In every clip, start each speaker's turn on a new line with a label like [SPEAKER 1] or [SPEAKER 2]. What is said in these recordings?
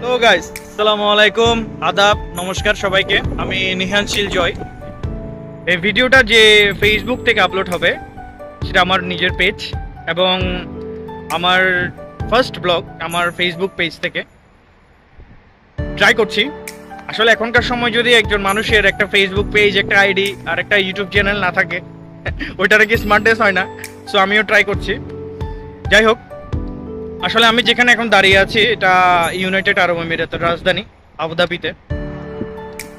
[SPEAKER 1] তো গাইস, আসসালামু আলাইকুম, আদাব, নমস্কার সবাইকে। আমি নিহানশীল জয়। এই ভিডিওটা যে ফেসবুক থেকে আপলোড হবে সেটা আমার নিজের পেজ এবং আমার ফার্স্ট ব্লগ আমার ফেসবুক পেজ থেকে ট্রাই করছি। আসলে এখনকার সময় যদি একজন মানুষের একটা ফেসবুক পেজ, একটা আইডি আর একটা ইউটিউব চ্যানেল না থাকে ওইটার কি স্মার্টনেস হয় না। সো আমিও ট্রাই করছি। যাই হোক, আসলে আমি যেখানে এখন দাঁড়িয়ে আছি এটা ইউনাইটেড আরব আমিরাতের রাজধানী আবুধাবিতে।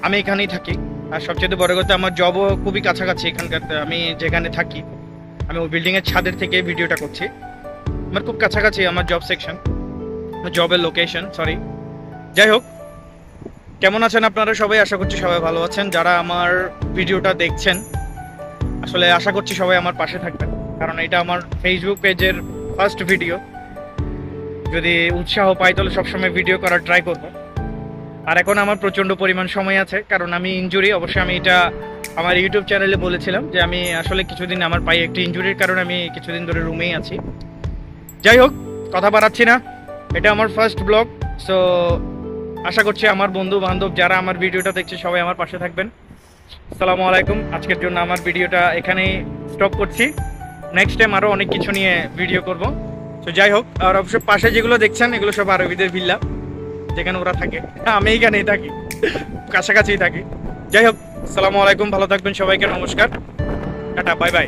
[SPEAKER 1] আমি এখানেই থাকি। আর সবচেয়ে বড় কথা, আমার জবও খুবই কাছাকাছি এখানকার। আমি যেখানে থাকি আমি ওই বিল্ডিংয়ের ছাদের থেকে ভিডিওটা করছি। আমার খুব কাছাকাছি আমার জব সেকশন, জবের লোকেশন, সরি। যাই হোক, কেমন আছেন আপনারা সবাই? আশা করছি সবাই ভালো আছেন। যারা আমার ভিডিওটা দেখছেন আসলে আশা করছি সবাই আমার পাশে থাকবেন, কারণ এটা আমার ফেসবুক পেজের ফার্স্ট ভিডিও। যদি উৎসাহ পাই তাহলে সবসময় ভিডিও করার ট্রাই করব। আর এখন আমার প্রচণ্ড পরিমাণ সময় আছে, কারণ আমি ইনজুরি, অবশ্যই আমি এটা আমার ইউটিউব চ্যানেলে বলেছিলাম যে আমি আসলে কিছুদিন আমার পায়ে একটি ইনজুরির কারণে আমি কিছুদিন ধরে রুমেই আছি। যাই হোক, কথা বাড়াচ্ছি না, এটা আমার ফার্স্ট ব্লগ। সো আশা করছি আমার বন্ধু বান্ধব যারা আমার ভিডিওটা দেখছে সবাই আমার পাশে থাকবেন। আসসালামু আলাইকুম। আজকের জন্য আমার ভিডিওটা এখানেই স্টপ করছি। নেক্সট টাইম আরও অনেক কিছু নিয়ে ভিডিও করব। তো যাই হোক, আর অবশ্য পাশে যেগুলো দেখছেন এগুলো সব আরবিদের ভিল্লা, যেখানে ওরা থাকে। আমি এইখানেই থাকি, কাছাকাছি থাকি। যাই হোক, আসসালামু আলাইকুম, ভালো থাকবেন সবাইকে, নমস্কার, টাটা, বাই বাই।